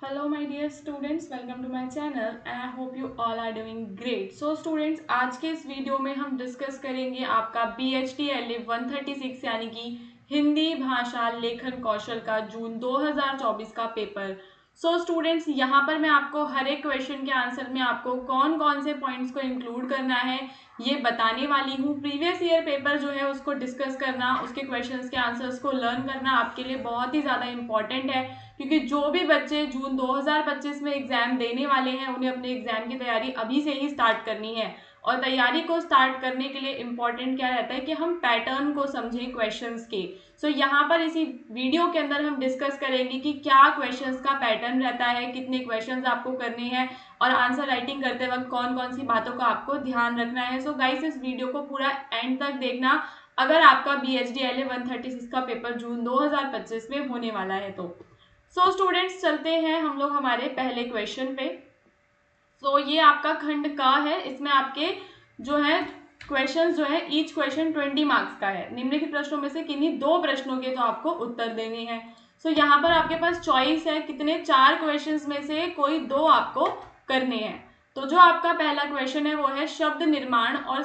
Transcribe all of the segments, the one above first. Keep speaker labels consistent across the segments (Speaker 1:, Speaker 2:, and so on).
Speaker 1: Hello my dear students, welcome to my channel and I hope you all are doing great. So students, आज के इस video में हम discuss करेंगे आपका BHTLA 136 यानी कि हिंदी भाषा लेखन कौशल का जून 2024 का पेपर। सो स्टूडेंट्स, यहाँ पर मैं आपको हर एक क्वेश्चन के आंसर में आपको कौन कौन से पॉइंट्स को इंक्लूड करना है ये बताने वाली हूँ। प्रीवियस ईयर पेपर जो है उसको डिस्कस करना, उसके क्वेश्चंस के आंसर्स को लर्न करना आपके लिए बहुत ही ज़्यादा इंपॉर्टेंट है, क्योंकि जो भी बच्चे जून 2025 में एग्जाम देने वाले हैं उन्हें अपने एग्जाम की तैयारी अभी से ही स्टार्ट करनी है। और तैयारी को स्टार्ट करने के लिए इम्पॉर्टेंट क्या रहता है कि हम पैटर्न को समझें क्वेश्चंस के। सो यहाँ पर इसी वीडियो के अंदर हम डिस्कस करेंगे कि क्या क्वेश्चंस का पैटर्न रहता है, कितने क्वेश्चंस आपको करने हैं और आंसर राइटिंग करते वक्त कौन कौन सी बातों का आपको ध्यान रखना है। सो गाइस, इस वीडियो को पूरा एंड तक देखना अगर आपका BHDLA 136 का पेपर जून 2025 में होने वाला है तो। सो स्टूडेंट्स, चलते हैं हम लोग हमारे पहले क्वेश्चन पे। सो ये आपका खंड का है, इसमें आपके जो है क्वेश्चंस जो है ईच क्वेश्चन 20 मार्क्स का है। निम्नलिखित प्रश्नों में से किन्हीं दो प्रश्नों के तो आपको उत्तर देने हैं। सो यहाँ पर आपके पास चॉइस है कितने, 4 क्वेश्चंस में से कोई 2 आपको करने हैं। तो जो आपका पहला क्वेश्चन है वो है शब्द निर्माण और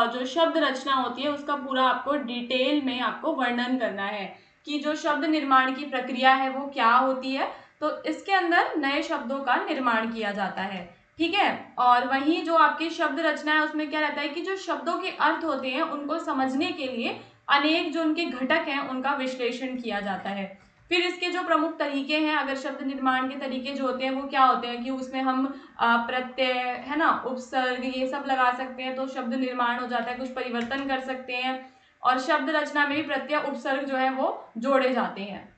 Speaker 1: जो शब्द रचना होती है उसका पूरा आपको डिटेल में आपको वर्णन करना है कि जो शब्द निर्माण की प्रक्रिया है वो क्या होती है। तो इसके अंदर नए शब्दों का निर्माण किया जाता है, ठीक है। और वहीं जो आपकी शब्द रचना है उसमें क्या रहता है कि जो शब्दों के अर्थ होते हैं उनको समझने के लिए अनेक जो उनके घटक हैं उनका विश्लेषण किया जाता है। फिर इसके जो प्रमुख तरीके हैं, अगर शब्द निर्माण के तरीके जो होते हैं वो क्या होते हैं कि उसमें हम प्रत्यय है ना, उपसर्ग, ये सब लगा सकते हैं तो शब्द निर्माण हो जाता है, कुछ परिवर्तन कर सकते हैं। और शब्द रचना में भी प्रत्यय उपसर्ग जो है वो जोड़े जाते हैं।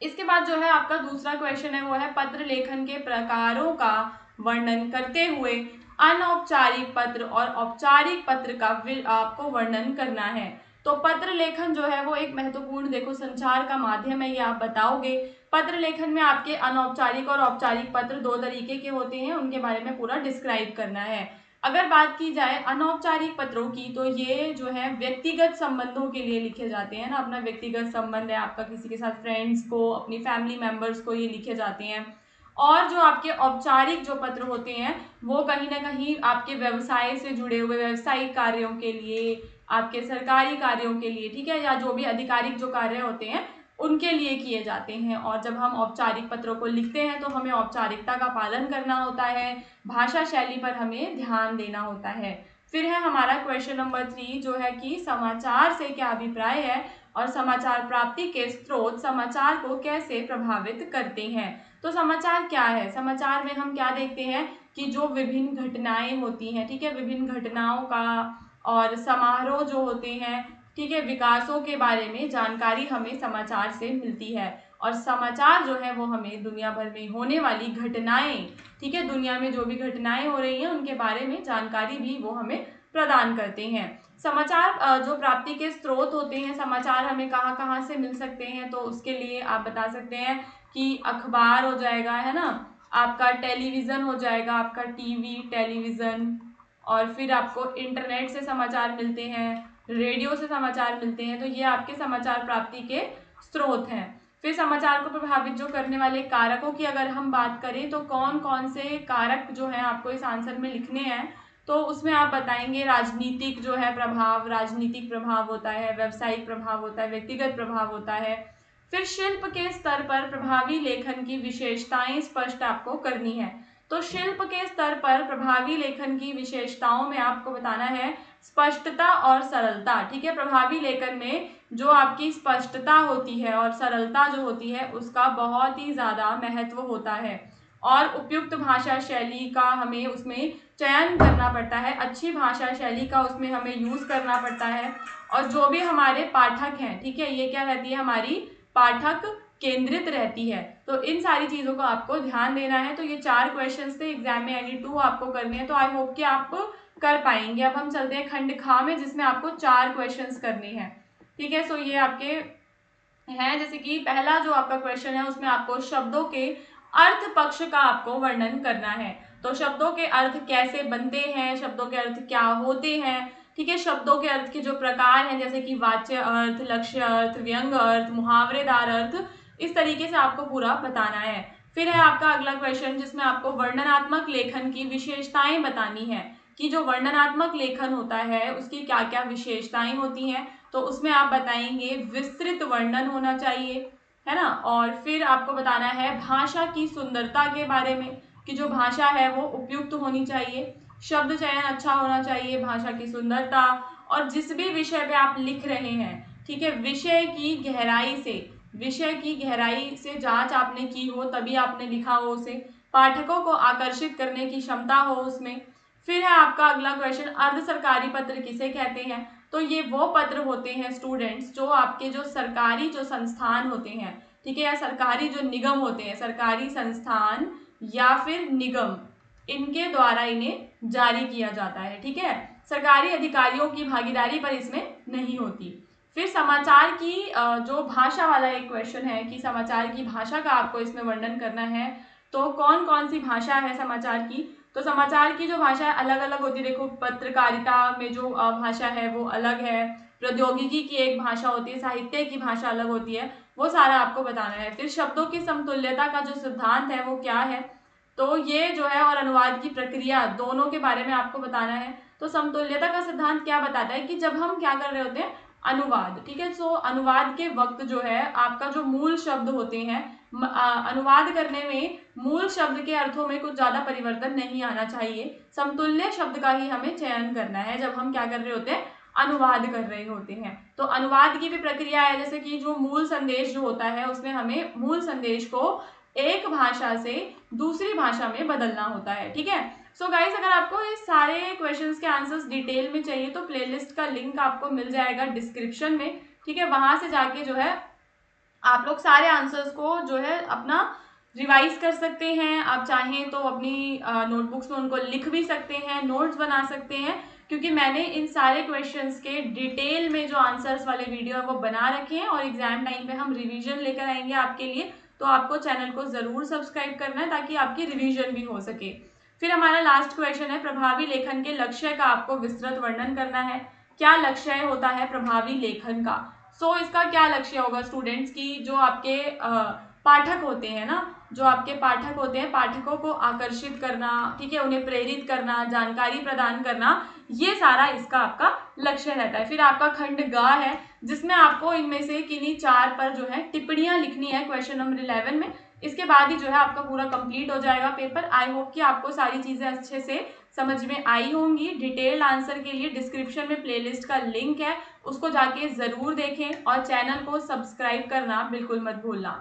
Speaker 1: इसके बाद जो है आपका दूसरा क्वेश्चन है वो है पत्र लेखन के प्रकारों का वर्णन करते हुए अनौपचारिक पत्र और औपचारिक पत्र का आपको वर्णन करना है। तो पत्र लेखन जो है वो एक महत्वपूर्ण देखो संचार का माध्यम है, ये आप बताओगे। पत्र लेखन में आपके अनौपचारिक और औपचारिक पत्र 2 तरीके के होते हैं, उनके बारे में पूरा डिस्क्राइब करना है। अगर बात की जाए अनौपचारिक पत्रों की तो ये जो है व्यक्तिगत संबंधों के लिए लिखे जाते हैं ना, अपना व्यक्तिगत संबंध है आपका किसी के साथ, फ्रेंड्स को, अपनी फैमिली मेंबर्स को, ये लिखे जाते हैं। और जो आपके औपचारिक जो पत्र होते हैं वो कहीं ना कहीं आपके व्यवसाय से जुड़े हुए व्यावसायिक कार्यों के लिए, आपके सरकारी कार्यों के लिए, ठीक है, या जो भी आधिकारिक जो कार्य होते हैं उनके लिए किए जाते हैं। और जब हम औपचारिक पत्रों को लिखते हैं तो हमें औपचारिकता का पालन करना होता है, भाषा शैली पर हमें ध्यान देना होता है। फिर है हमारा क्वेश्चन नंबर 3 जो है कि समाचार से क्या अभिप्राय है और समाचार प्राप्ति के स्रोत समाचार को कैसे प्रभावित करते हैं। तो समाचार क्या है, समाचार में हम क्या देखते हैं कि जो विभिन्न घटनाएं होती हैं, ठीक है, विभिन्न घटनाओं का और समारोह जो होते हैं, ठीक है, विकासों के बारे में जानकारी हमें समाचार से मिलती है। और समाचार जो है वो हमें दुनिया भर में होने वाली घटनाएं, ठीक है, दुनिया में जो भी घटनाएं हो रही हैं उनके बारे में जानकारी भी वो हमें प्रदान करते हैं। समाचार जो प्राप्ति के स्रोत होते हैं, समाचार हमें कहाँ कहाँ से मिल सकते हैं, तो उसके लिए आप बता सकते हैं कि अखबार हो जाएगा, है ना, आपका टेलीविज़न हो जाएगा, आपका टीवी, टेलीविज़न, और फिर आपको इंटरनेट से समाचार मिलते हैं, रेडियो से समाचार मिलते हैं। तो ये आपके समाचार प्राप्ति के स्रोत हैं। फिर समाचार को प्रभावित जो करने वाले कारकों की अगर हम बात करें तो कौन कौन से कारक जो है आपको इस आंसर में लिखने हैं, तो उसमें आप बताएंगे राजनीतिक जो है प्रभाव, राजनीतिक प्रभाव होता है, व्यावसायिक प्रभाव होता है, व्यक्तिगत प्रभाव होता है। फिर शिल्प के स्तर पर प्रभावी लेखन की विशेषताएं स्पष्ट आपको करनी है। तो शिल्प के स्तर पर प्रभावी लेखन की विशेषताओं में आपको बताना है स्पष्टता और सरलता, ठीक है। प्रभावी लेखन में जो आपकी स्पष्टता होती है और सरलता जो होती है उसका बहुत ही ज़्यादा महत्व होता है। और उपयुक्त भाषा शैली का हमें उसमें चयन करना पड़ता है, अच्छी भाषा शैली का उसमें हमें यूज़ करना पड़ता है। और जो भी हमारे पाठक हैं, ठीक है, ये क्या रहती है हमारी पाठक केंद्रित रहती है। तो इन सारी चीज़ों को आपको ध्यान देना है। तो ये 4 क्वेश्चंस थे, एग्जाम में एनी 2 आपको करने हैं, तो आई होप कि आप कर पाएंगे। अब हम चलते हैं खंड खा में जिसमें आपको 4 क्वेश्चंस करने हैं, ठीक है। सो ये आपके हैं, जैसे कि पहला जो आपका क्वेश्चन है उसमें आपको शब्दों के अर्थ पक्ष का आपको वर्णन करना है। तो शब्दों के अर्थ कैसे बनते हैं, शब्दों के अर्थ क्या होते हैं, ठीक है, शब्दों के अर्थ के जो प्रकार हैं जैसे कि वाच्य अर्थ, लक्ष्य अर्थ, व्यंग अर्थ, मुहावरेदार अर्थ, इस तरीके से आपको पूरा बताना है। फिर है आपका अगला क्वेश्चन जिसमें आपको वर्णनात्मक लेखन की विशेषताएं बतानी है कि जो वर्णनात्मक लेखन होता है उसकी क्या क्या विशेषताएं होती हैं। तो उसमें आप बताएंगे विस्तृत वर्णन होना चाहिए, है ना। और फिर आपको बताना है भाषा की सुंदरता के बारे में कि जो भाषा है वो उपयुक्त होनी चाहिए, शब्द चयन अच्छा होना चाहिए, भाषा की सुंदरता, और जिस भी विषय पे आप लिख रहे हैं, ठीक है, विषय की गहराई से जांच आपने की हो तभी आपने लिखा हो उसे, पाठकों को आकर्षित करने की क्षमता हो उसमें। फिर है आपका अगला क्वेश्चन अर्ध सरकारी पत्र किसे कहते हैं। तो ये वो पत्र होते हैं स्टूडेंट्स जो आपके जो सरकारी जो संस्थान होते हैं, ठीक है, या सरकारी जो निगम होते हैं, सरकारी संस्थान या फिर निगम, इनके द्वारा इन्हें जारी किया जाता है, ठीक है। सरकारी अधिकारियों की भागीदारी पर इसमें नहीं होती। फिर समाचार की जो भाषा वाला एक क्वेश्चन है कि समाचार की भाषा का आपको इसमें वर्णन करना है। तो कौन कौन सी भाषा है समाचार की। तो समाचार की जो भाषा है अलग अलग होती है। देखो, पत्रकारिता में जो भाषा है वो अलग है, प्रौद्योगिकी की एक भाषा होती है, साहित्य की भाषा अलग होती है, वो सारा आपको बताना है। फिर शब्दों की समतुल्यता का जो सिद्धांत है वो क्या है, तो ये जो है, और अनुवाद की प्रक्रिया, दोनों के बारे में आपको बताना है। तो समतुल्यता का सिद्धांत क्या बताता है कि जब हम क्या कर रहे होते हैं, अनुवाद, ठीक है, सो अनुवाद के वक्त जो है आपका जो मूल शब्द होते हैं, अनुवाद करने में मूल शब्द के अर्थों में कुछ ज्यादा परिवर्तन नहीं आना चाहिए, समतुल्य शब्द का ही हमें चयन करना है जब हम क्या कर रहे होते हैं, अनुवाद कर रहे होते हैं। तो अनुवाद की भी प्रक्रिया है, जैसे कि जो मूल संदेश जो होता है उसमें हमें मूल संदेश को एक भाषा से दूसरी भाषा में बदलना होता है, ठीक है। सो गाइस, अगर आपको इस सारे क्वेश्चंस के आंसर्स डिटेल में चाहिए तो प्लेलिस्ट का लिंक आपको मिल जाएगा डिस्क्रिप्शन में, ठीक है। वहां से जाके जो है आप लोग सारे आंसर्स को जो है अपना रिवाइज कर सकते हैं। आप चाहें तो अपनी नोटबुक्स में उनको लिख भी सकते हैं, नोट्स बना सकते हैं, क्योंकि मैंने इन सारे क्वेश्चंस के डिटेल में जो आंसर्स वाले वीडियो है वो बना रखे हैं, और एग्जाम टाइम पे हम रिवीजन लेकर आएंगे आपके लिए। तो आपको चैनल को जरूर सब्सक्राइब करना है ताकि आपकी रिवीजन भी हो सके। फिर हमारा लास्ट क्वेश्चन है प्रभावी लेखन के लक्ष्य का आपको विस्तृत वर्णन करना है। क्या लक्ष्य होता है प्रभावी लेखन का। सो इसका क्या लक्ष्य होगा स्टूडेंट्स की जो आपके पाठक होते हैं ना, जो आपके पाठक होते हैं, पाठकों को आकर्षित करना, ठीक है, उन्हें प्रेरित करना, जानकारी प्रदान करना, ये सारा इसका आपका लक्ष्य रहता है। फिर आपका खंड ग है जिसमें आपको इनमें से किन्हीं 4 पर जो है टिप्पणियां लिखनी है क्वेश्चन नंबर 11 में। इसके बाद ही जो है आपका पूरा कंप्लीट हो जाएगा पेपर। आई होप कि आपको सारी चीजें अच्छे से समझ में आई होंगी। डिटेल्ड आंसर के लिए डिस्क्रिप्शन में प्लेलिस्ट का लिंक है, उसको जाके जरूर देखें और चैनल को सब्सक्राइब करना बिल्कुल मत भूलना।